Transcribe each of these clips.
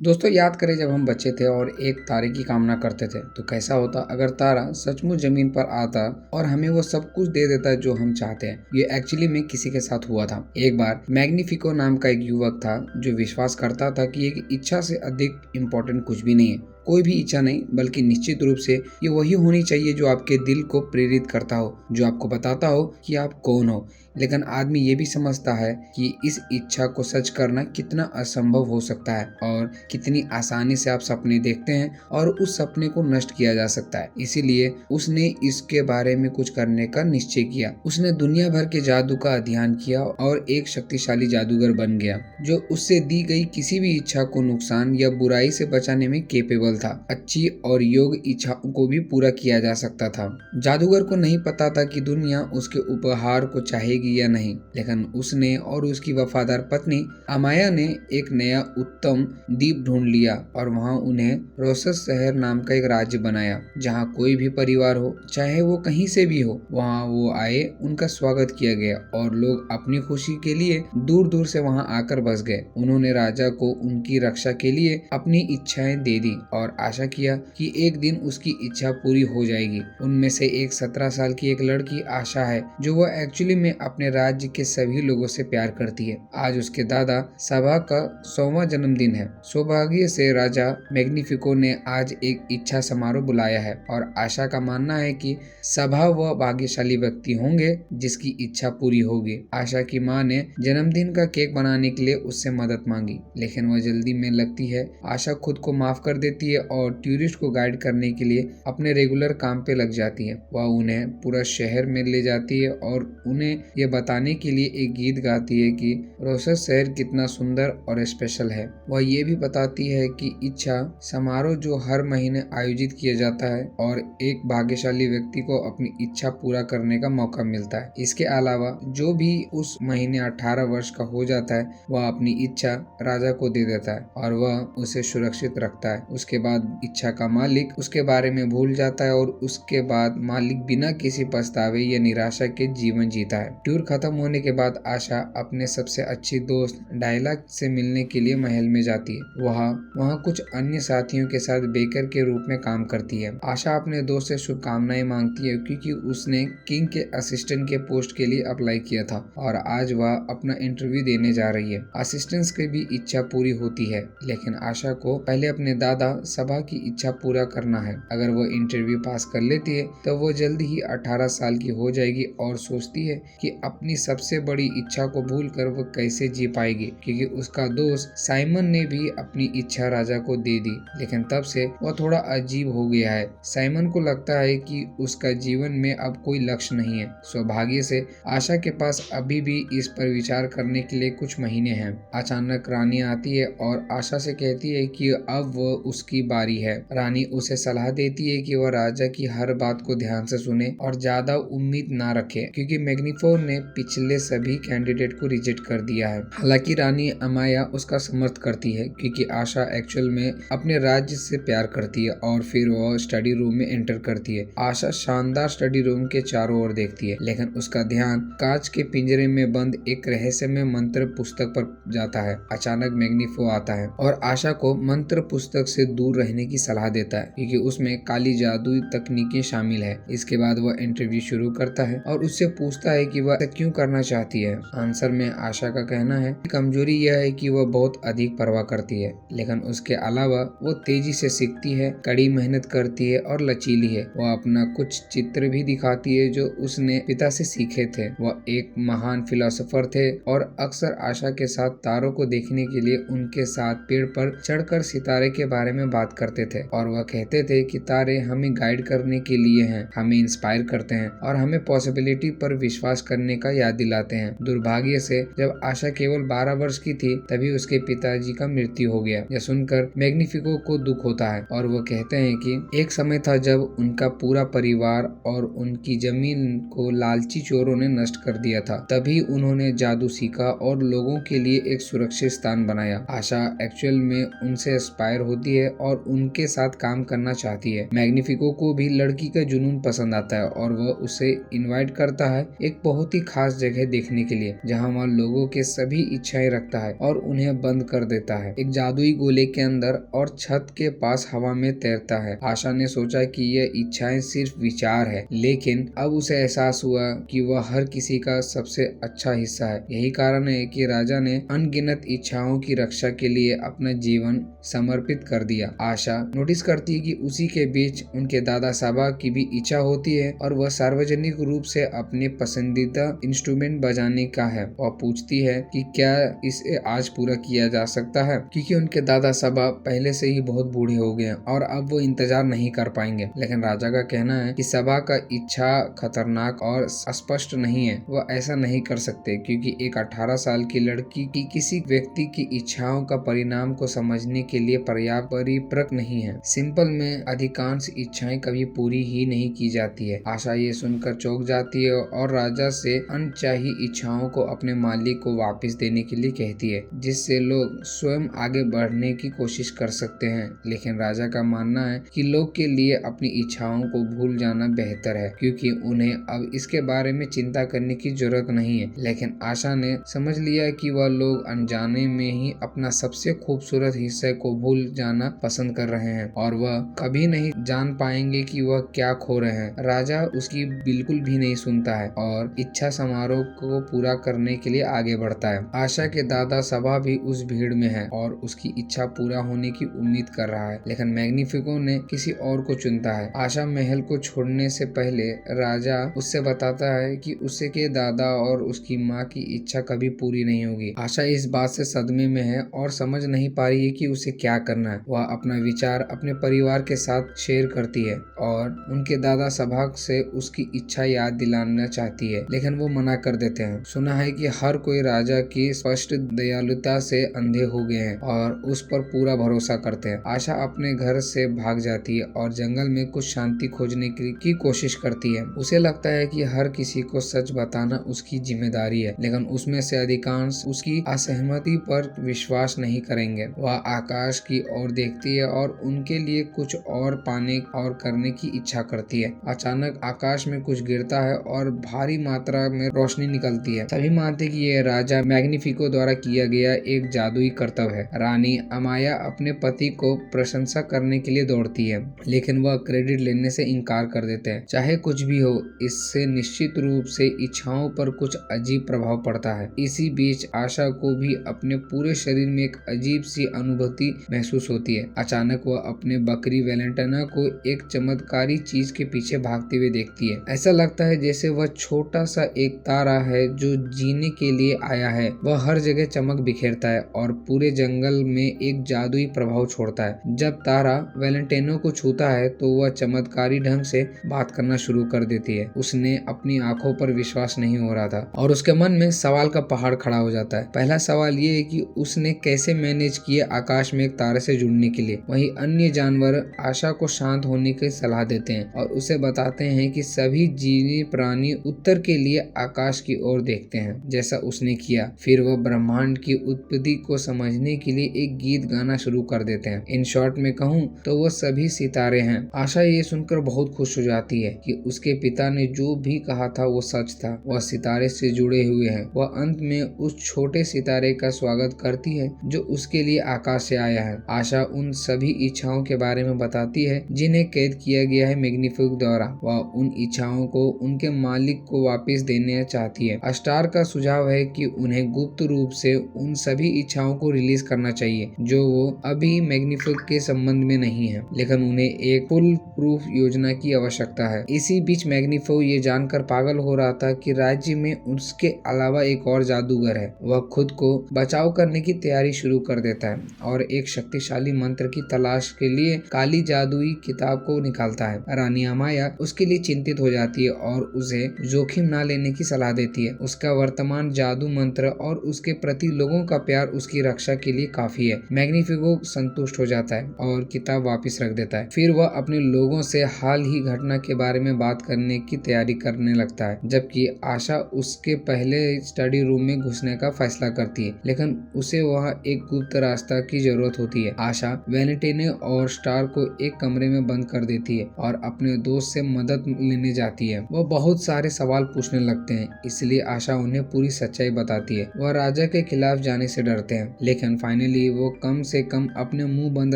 दोस्तों याद करें जब हम बच्चे थे और एक तारे की कामना करते थे तो कैसा होता अगर तारा सचमुच जमीन पर आता और हमें वो सब कुछ दे देता जो हम चाहते हैं। ये एक्चुअली में किसी के साथ हुआ था। एक बार मैग्निफिको नाम का एक युवक था जो विश्वास करता था कि एक इच्छा से अधिक इम्पोर्टेंट कुछ भी नहीं है। कोई भी इच्छा नहीं, बल्कि निश्चित रूप से ये वही होनी चाहिए जो आपके दिल को प्रेरित करता हो, जो आपको बताता हो कि आप कौन हो। लेकिन आदमी ये भी समझता है कि इस इच्छा को सच करना कितना असंभव हो सकता है और कितनी आसानी से आप सपने देखते हैं और उस सपने को नष्ट किया जा सकता है। इसीलिए उसने इसके बारे में कुछ करने का निश्चय किया। उसने दुनिया भर के जादू का अध्ययन किया और एक शक्तिशाली जादूगर बन गया जो उससे दी गई किसी भी इच्छा को नुकसान या बुराई से बचाने में केपेबल था। अच्छी और योग्य इच्छाओं को भी पूरा किया जा सकता था। जादूगर को नहीं पता था कि दुनिया उसके उपहार को चाहेगी या नहीं, लेकिन उसने और उसकी वफादार पत्नी अमाया ने एक नया उत्तम द्वीप ढूंढ लिया और वहां उन्हें रोसस शहर नाम का एक राज्य बनाया जहां कोई भी परिवार हो, चाहे वो कहीं से भी हो, वहां वो आए उनका स्वागत किया गया और लोग अपनी खुशी के लिए दूर दूर से वहां आकर बस गए। उन्होंने राजा को उनकी रक्षा के लिए अपनी इच्छाएं दे दी और आशा किया कि एक दिन उसकी इच्छा पूरी हो जाएगी। उनमें से एक 17 साल की एक लड़की आशा है जो वह एक्चुअली में अपने राज्य के सभी लोगों से प्यार करती है। आज उसके दादा सभा का 100वां जन्मदिन है। सौभाग्य से राजा मैग्निफिको ने आज एक इच्छा समारोह बुलाया है और आशा का मानना है कि सभा वह भाग्यशाली व्यक्ति होंगे जिसकी इच्छा पूरी होगी। आशा की माँ ने जन्मदिन का केक बनाने के लिए उससे मदद मांगी, लेकिन वह जल्दी में लगती है। आशा खुद को माफ कर देती है और टूरिस्ट को गाइड करने के लिए अपने रेगुलर काम पे लग जाती है। वह उन्हें पूरा शहर में ले जाती है और उन्हें यह बताने के लिए एक गीत गाती है कि रोसस शहर कितना सुंदर और स्पेशल है। वह ये भी बताती है कि इच्छा समारोह जो हर महीने आयोजित किया जाता है और एक भाग्यशाली व्यक्ति को अपनी इच्छा पूरा करने का मौका मिलता है। इसके अलावा जो भी उस महीने 18 वर्ष का हो जाता है वह अपनी इच्छा राजा को दे देता है और वह उसे सुरक्षित रखता है। उसके बाद इच्छा का मालिक उसके बारे में भूल जाता है और उसके बाद मालिक बिना किसी पछतावे या निराशा के जीवन जीता है। टूर खत्म होने के बाद आशा अपने सबसे अच्छी दोस्त डायला से मिलने के लिए महल में जाती है। वहाँ कुछ अन्य साथियों के साथ बेकर के रूप में काम करती है। आशा अपने दोस्त से शुभकामनाएं मांगती है क्योंकि उसने किंग के असिस्टेंट के पोस्ट के लिए अप्लाई किया था और आज वह अपना इंटरव्यू देने जा रही है। असिस्टेंट्स की भी इच्छा पूरी होती है, लेकिन आशा को पहले अपने दादा सभा की इच्छा पूरा करना है। अगर वो इंटरव्यू पास कर लेती है तो वो जल्दी ही 18 साल की हो जाएगी और सोचती है कि अपनी सबसे बड़ी इच्छा को भूलकर वो कैसे जी पाएगी, क्योंकि उसका दोस्त साइमन ने भी अपनी इच्छा राजा को दे दी। लेकिन तब से वह थोड़ा अजीब हो गया है। साइमन को लगता है कि उसका जीवन में अब कोई लक्ष्य नहीं है। सौभाग्य से आशा के पास अभी भी इस पर विचार करने के लिए कुछ महीने हैं। अचानक रानी आती है और आशा से कहती है कि अब वो उसकी बारी है। रानी उसे सलाह देती है कि वह राजा की हर बात को ध्यान से सुने और ज्यादा उम्मीद ना रखे, क्योंकि मैग्निफो ने पिछले सभी कैंडिडेट को रिजेक्ट कर दिया है। हालांकि रानी अमाया उसका समर्थन करती है क्योंकि आशा एक्चुअल में अपने राज्य से प्यार करती है और फिर वह स्टडी रूम में एंटर करती है। आशा शानदार स्टडी रूम के चारों ओर देखती है, लेकिन उसका ध्यान कांच के पिंजरे में बंद एक रहस्यमय मंत्र पुस्तक पर जाता है। अचानक मैग्निफो आता है और आशा को मंत्र पुस्तक से दूर रहने की सलाह देता है क्योंकि उसमें काली जादुई तकनीकें शामिल है। इसके बाद वह इंटरव्यू शुरू करता है और उससे पूछता है कि वह क्यों करना चाहती है। आंसर में आशा का कहना है कि कमजोरी यह है कि वह बहुत अधिक परवाह करती है, लेकिन उसके अलावा वो तेजी से सीखती है, कड़ी मेहनत करती है और लचीली है। वह अपना कुछ चित्र भी दिखाती है जो उसने पिता से सीखे थे। वह एक महान फिलोसोफर थे और अक्सर आशा के साथ तारों को देखने के लिए उनके साथ पेड़ पर चढ़कर सितारे के बारे में बात करते थे और वह कहते थे कि तारे हमें गाइड करने के लिए हैं, हमें इंस्पायर करते हैं और हमें पॉसिबिलिटी पर विश्वास करने का याद दिलाते हैं। दुर्भाग्य से जब आशा केवल 12 वर्ष की थी तभी उसके पिताजी का मृत्यु हो गया। यह सुनकर मैग्निफिको को दुख होता है और वो कहते हैं कि एक समय था जब उनका पूरा परिवार और उनकी जमीन को लालची चोरों ने नष्ट कर दिया था। तभी उन्होंने जादू सीखा और लोगों के लिए एक सुरक्षित स्थान बनाया। आशा एक्चुअल में उनसे इंस्पायर होती है और उनके साथ काम करना चाहती है। मैग्निफिको को भी लड़की का जुनून पसंद आता है और वह उसे इनवाइट करता है एक बहुत बहुत ही खास जगह देखने के लिए जहाँ वह लोगों के सभी इच्छाएं रखता है और उन्हें बंद कर देता है। एक जादुई गोले के अंदर और छत के पास हवा में तैरता है। आशा ने सोचा कि यह इच्छाएं सिर्फ विचार है, लेकिन अब उसे एहसास हुआ कि वह हर किसी का सबसे अच्छा हिस्सा है। यही कारण है कि राजा ने अनगिनत इच्छाओं की रक्षा के लिए अपना जीवन समर्पित कर दिया। आशा नोटिस करती है कि उसी के बीच उनके दादा साहबा की भी इच्छा होती है और वह सार्वजनिक रूप से अपने पसंदीदा इंस्ट्रूमेंट बजाने का है। वह पूछती है कि क्या इसे आज पूरा किया जा सकता है, क्योंकि उनके दादा साहबा पहले से ही बहुत बूढ़े हो गए हैं और अब वो इंतजार नहीं कर पाएंगे। लेकिन राजा का कहना है कि सभा का इच्छा खतरनाक और स्पष्ट नहीं है। वह ऐसा नहीं कर सकते क्योंकि एक 18 साल की लड़की की किसी व्यक्ति की इच्छाओं का परिणाम को समझने के लिए पर्याप्त परिपक्व नहीं है। सिंपल में अधिकांश इच्छाएं कभी पूरी ही नहीं की जाती है। आशा ये सुनकर चौंक जाती है और राजा से अनचाही इच्छाओं को अपने मालिक को वापस देने के लिए कहती है, जिससे लोग स्वयं आगे बढ़ने की कोशिश कर सकते हैं। लेकिन राजा का मानना है कि लोग के लिए अपनी इच्छाओं को भूल जाना बेहतर है, क्योंकि उन्हें अब इसके बारे में चिंता करने की जरूरत नहीं है। लेकिन आशा ने समझ लिया कि वह लोग अनजाने में ही अपना सबसे खूबसूरत हिस्से को भूल जाना पसंद कर रहे हैं और वह कभी नहीं जान पाएंगे कि वह क्या खो रहे हैं। राजा उसकी बिल्कुल भी नहीं सुनता है और इच्छा समारोह को पूरा करने के लिए आगे बढ़ता है। आशा के दादा सभा भी उस भीड़ में है और उसकी इच्छा पूरा होने की उम्मीद कर रहा है, लेकिन मैग्निफिको ने किसी और को चुनता है। आशा महल को छोड़ने से पहले राजा उससे बताता है कि उसके दादा और उसकी माँ की इच्छा कभी पूरी नहीं होगी। आशा इस बात से सदमे में है और समझ नहीं पा रही है कि उसे क्या करना है। वह अपना विचार अपने परिवार के साथ शेयर करती है और उनके दादा सभा से उसकी इच्छा याद दिलाना चाहती है, लेकिन वो मना कर देते हैं। सुना है कि हर कोई राजा की स्पष्ट दयालुता से अंधे हो गए हैं और उस पर पूरा भरोसा करते हैं। आशा अपने घर से भाग जाती है और जंगल में कुछ शांति खोजने की कोशिश करती है। उसे लगता है कि हर किसी को सच बताना उसकी जिम्मेदारी है, लेकिन उसमें से अधिकांश उसकी असहमति पर विश्वास नहीं करेंगे। वह आकाश की ओर देखती है और उनके लिए कुछ और पाने और करने की इच्छा करती है। अचानक आकाश में कुछ गिरता है और भारी मात्रा में रोशनी निकलती है। सभी मानते कि यह राजा मैग्निफिको द्वारा किया गया एक जादुई कर्तव्य है। रानी अमाया अपने पति को प्रशंसा करने के लिए दौड़ती है, लेकिन वह क्रेडिट लेने से इनकार कर देते हैं। चाहे कुछ भी हो, इससे निश्चित रूप से इच्छाओं पर कुछ अजीब प्रभाव पड़ता है। इसी बीच आशा को भी अपने पूरे शरीर में एक अजीब सी अनुभूति महसूस होती है। अचानक वह अपने बकरी वेलेंटाइना को एक चमत्कारी चीज के पीछे भागते हुए देखती है। ऐसा लगता है जैसे वह छोटा सा एक तारा है जो जीने के लिए आया है। वह हर जगह चमक बिखेरता है और पूरे जंगल में एक जादुई प्रभाव छोड़ता है। जब तारा वेलेंटाइनो को छूता है तो वह चमत्कारी ढंग से बात करना शुरू कर देती है। उसने अपनी आंखों पर विश्वास नहीं हो रहा था और उसके मन में सवाल का पहाड़ खड़ा हो जाता है। पहला सवाल ये है कि उसने कैसे मैनेज किया आकाश में एक तारे से जुड़ने के लिए। वहीं अन्य जानवर आशा को शांत होने की सलाह देते हैं और उसे बताते हैं कि सभी जीवी प्राणी उत्तर के लिए आकाश की ओर देखते हैं, जैसा उसने किया। फिर वह ब्रह्मांड की उत्पत्ति को समझने के लिए एक गीत गाना शुरू कर देते हैं। इन शॉर्ट में कहूँ तो वह सभी सितारे हैं। आशा ये सुनकर बहुत खुश हो जाती है कि उसके पिता ने जो भी कहा था वो सच था। वह सितारे से जुड़े हुए हैं। वह अंत में उस छोटे सितारे का स्वागत करती है जो उसके लिए आकाश से आया है। आशा उन सभी इच्छाओं के बारे में बताती है जिन्हें कैद किया गया है मैग्निफिको द्वारा। वह उन इच्छाओं को उनके मालिक को वापस देना चाहती है। स्टार का सुझाव है कि उन्हें गुप्त रूप से उन सभी इच्छाओं को रिलीज करना चाहिए जो वो अभी मैग्निफिको के संबंध में नहीं है, लेकिन उन्हें एक फुल प्रूफ योजना की आवश्यकता है। इसी बीच मैग्निफिको ये जानकर पागल हो रहा था कि राज्य में उसके अलावा एक और जादूगर है। वह खुद को बचाव करने की तैयारी शुरू कर देता है और एक शक्तिशाली मंत्र की तलाश के लिए काली जादुई किताब को निकालता है। रानी अमाया उसके लिए चिंतित हो जाती है और उसे जोखिम न लेने की सलाह देती है। उसका वर्तमान जादू मंत्र और उसके प्रति लोगों का प्यार उसकी रक्षा के लिए काफी है। मैग्निफिको संतुष्ट हो जाता है और किताब वापस रख देता है। फिर वह अपने लोगों से हाल ही घटना के बारे में बात करने की तैयारी करने लगता है, जबकि आशा उसके पहले स्टडी रूम में घुसने का फैसला करती है, लेकिन उसे वहां एक गुप्त रास्ता की जरूरत होती है। आशा वेलेंटाइनो और स्टार को एक कमरे में बंद कर देती है और अपने दोस्त से मदद लेने जाती है। वह बहुत सारे सवाल पूछने लगते हैं, इसलिए आशा उन्हें पूरी सच्चाई बताती है। वह राजा के खिलाफ जाने से डरते हैं, लेकिन फाइनली वो कम से कम अपने मुंह बंद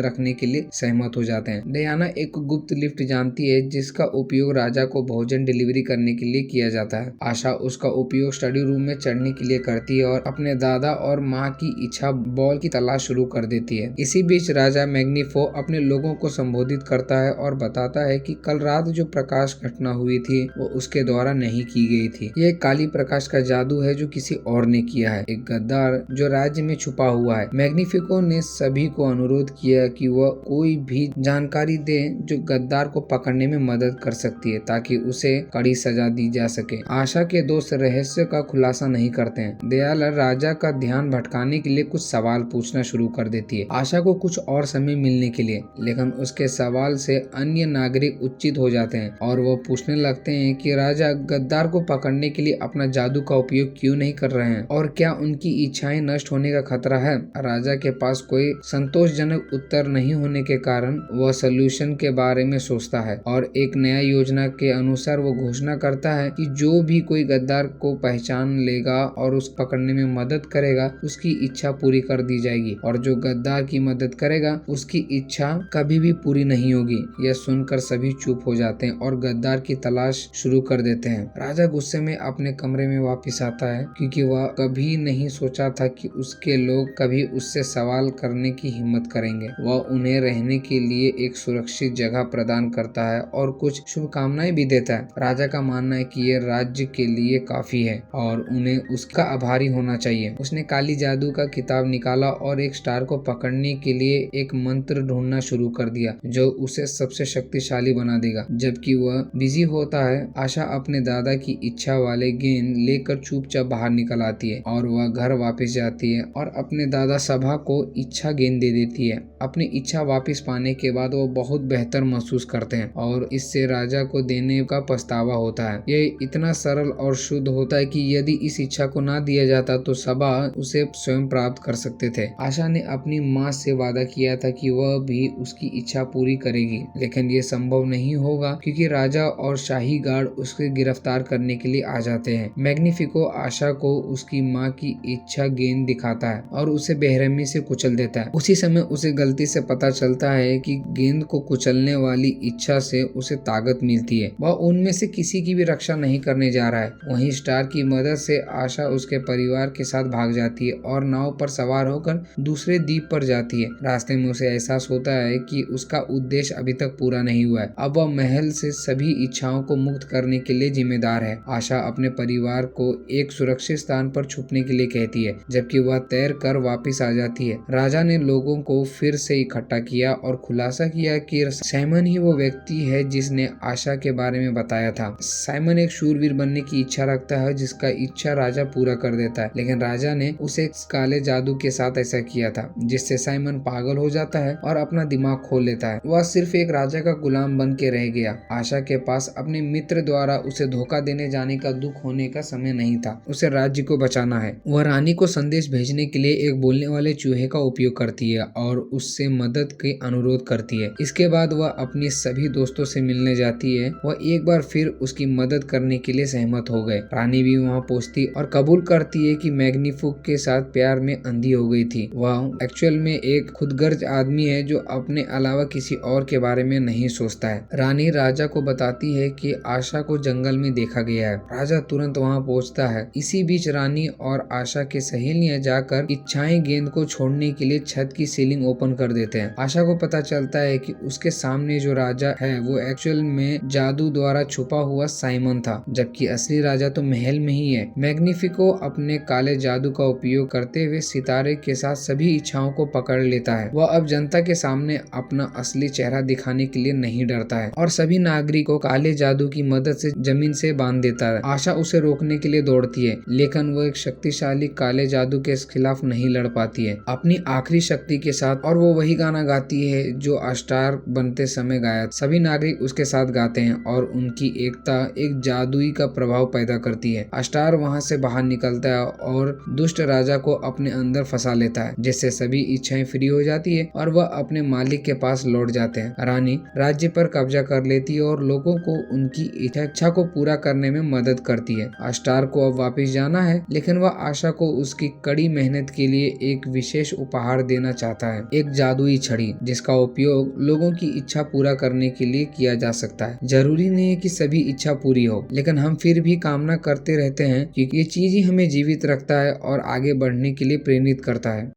रखने के लिए सहमत हो जाते हैं। डियाना एक गुप्त लिफ्ट जानती है जिसका उपयोग राजा को भोजन डिलीवरी करने के लिए किया जाता है। आशा उसका उपयोग स्टडी रूम में चढ़ने के लिए करती है और अपने दादा और माँ की इच्छा बॉल की तलाश शुरू कर देती है। इसी बीच राजा मैग्निफो अपने लोगों को संबोधित करता है और बताता है कि कल रात जो प्रकाश घटना हुई थी वो उसके द्वारा नहीं की गई थी। ये काली प्रकाश का जादू है जो किसी और ने किया है, एक गद्दार जो राज्य में छुपा हुआ है। मैग्निफिको ने सभी को अनुरोध किया कि वह कोई भी जानकारी दे जो गद्दार को पकड़ने में मदद कर सकती है ताकि उसे कड़ी सजा दी जा सके। आशा के दोस्त रहस्य का खुलासा नहीं करते हैं। दयाला राजा का ध्यान भटकाने के लिए कुछ सवाल पूछना शुरू कर देती है आशा को कुछ और समय मिलने के लिए, लेकिन उसके सवाल से अन्य नागरिक उत्तेजित हो जाते हैं और वो पूछने लगते हैं कि राजा गद्दार को पकड़ने के लिए अपना जादू का उपयोग क्यों नहीं कर रहे हैं और क्या उनकी इच्छाएं नष्ट होने का खतरा है। राजा के पास कोई संतोषजनक उत्तर नहीं होने के कारण वह सॉल्यूशन के बारे में सोचता है और एक नया योजना के अनुसार वो घोषणा करता है कि जो भी कोई गद्दार को पहचान लेगा और उस पकड़ने में मदद करेगा उसकी इच्छा पूरी कर दी जाएगी और जो गद्दार की मदद करेगा उसकी इच्छा कभी भी पूरी नहीं होगी। यह सुनकर सभी चुप हो जाते हैं और गद्दार की तलाश शुरू कर देते हैं। राजा गुस्से में अपने कमरे में वापस आता है क्योंकि वह कभी नहीं सोचा था कि उसके लोग कभी उससे सवाल करने की हिम्मत करेंगे। वह उन्हें रहने के लिए एक सुरक्षित जगह प्रदान करता है और कुछ शुभकामनाएं भी देता है। राजा का मानना है कि यह राज्य के लिए काफी है और उन्हें उसका आभारी होना चाहिए। उसने काली जादू का किताब निकाला और एक स्टार को पकड़ने के लिए एक मंत्र ढूंढना शुरू कर दिया जो उसे सबसे शक्तिशाली बना देगा। जबकि वह बिजी होता है, आशा अपने दादा की इच्छा वाले गेंद लेकर चुपचाप बाहर निकल आती है और वह घर वापस जाती है और अपने दादा सभा को इच्छा गेंद दे देती है। अपनी इच्छा वापस पाने के बाद वो बहुत बेहतर महसूस करते हैं और इससे राजा को देने का पछतावा होता है। ये इतना सरल और शुद्ध होता है कि यदि इस इच्छा को ना दिया जाता तो सभा उसे स्वयं प्राप्त कर सकते थे। आशा ने अपनी माँ से वादा किया था कि वह भी उसकी इच्छा पूरी करेगी, लेकिन ये संभव नहीं होगा क्योंकि राजा और शाही गार्ड उसके गिरफ्तार करने के लिए आ जाते हैं। मैग्निफिको आशा को उसकी माँ की इच्छा गेंद दिखाता है और उसे बेरहमी से कुचल देता है। उसी समय उसे गलती से पता चलता है कि गेंद को कुचलने वाली इच्छा से उसे ताकत मिलती है। वह उनमें से किसी की भी रक्षा नहीं करने जा रहा है। वहीं स्टार की मदद से आशा उसके परिवार के साथ भाग जाती है और नाव पर सवार होकर दूसरे द्वीप पर जाती है। रास्ते में उसे एहसास होता है कि उसका उद्देश्य अभी तक पूरा नहीं हुआ है। अब वह महल से सभी इच्छाओं को मुक्त करने के लिए जिम्मेदार है। आशा अपने परिवार को एक सुरक्षित स्थान पर छुपने के लिए कहती है जबकि वह तैर कर वापिस आ जाती है। राजा ने लोगों को फिर से इकट्ठा किया और खुलासा किया कि साइमन ही वो व्यक्ति है जिसने आशा के बारे में बताया था। साइमन एक शूरवीर बनने की इच्छा रखता है जिसका इच्छा राजा पूरा कर देता है, लेकिन राजा ने उसे काले जादू के साथ ऐसा किया था जिससे साइमन पागल हो जाता है और अपना दिमाग खोल लेता है। वह सिर्फ एक राजा का गुलाम बन के रह गया। आशा के पास अपने मित्र द्वारा उसे धोखा देने जाने का दुख होने का समय नहीं था। उसे राज्य को बचाना है। वह रानी को संदेश भेजने के लिए एक बोलने वाले चूहे का उपयोग करती है और उससे मदद के अनुरोध करती है। इसके बाद वह अपने सभी दोस्तों से मिलने जाती है। वह एक बार फिर उसकी मदद करने के लिए सहमत हो गए। रानी भी वहाँ पहुँचती और कबूल करती है कि मैग्निफिको के साथ प्यार में अंधी हो गई थी। वह एक्चुअल में एक खुदगर्ज आदमी है जो अपने अलावा किसी और के बारे में नहीं सोचता है। रानी राजा को बताती है कि आशा को जंगल में देखा गया है। राजा तुरंत वहाँ पहुँचता है। इसी बीच रानी और आशा के सहेलियां जाकर इच्छाएं गेंद को छोड़ने के लिए छत की सीलिंग ओपन कर देते हैं। आशा को पता चलता है कि उसके सामने जो राजा है वो एक्चुअल में जादू द्वारा छुपा हुआ साइमन था, जबकि असली राजा तो महल में ही है। मैग्निफिको अपने काले जादू का उपयोग करते हुए सितारे के साथ सभी इच्छाओं को पकड़ लेता है। वह अब जनता के सामने अपना असली चेहरा दिखाने के लिए नहीं डरता है और सभी नागरिकों को काले जादू की मदद से जमीन से बांध देता है। आशा उसे रोकने के लिए दौड़ती है, लेकिन वो एक शक्तिशाली काले जादू के खिलाफ नहीं लड़ पाती है अपनी आखिरी शक्ति के साथ, और वो वही गाना गाती है जो स्टार बनते समय गाया। सभी नागरिक उसके साथ गाते हैं और उनकी एकता एक जादुई का प्रभाव पैदा करती है। स्टार वहां से बाहर निकलता है और दुष्ट राजा को अपने अंदर फंसा लेता है, जिससे सभी इच्छाएं फ्री हो जाती है और वह अपने मालिक के पास लौट जाते हैं। रानी राज्य पर कब्जा कर लेती है और लोगों को उनकी इच्छा को पूरा करने में मदद करती है। स्टार को अब वापस जाना है, लेकिन वह आशा को उसकी कड़ी मेहनत के लिए एक विशेष उपहार देना चाहता है, एक जादुई छड़ी जिसका उपयोग लोगों की इच्छा पूरा करने के लिए किया जा सकता है। जरूरी नहीं है कि सभी इच्छा पूरी हो, लेकिन हम फिर भी कामना करते रहते हैं क्योंकि ये चीज ही हमें जीवित रखता है और आगे बढ़ने के लिए प्रेरित करता है।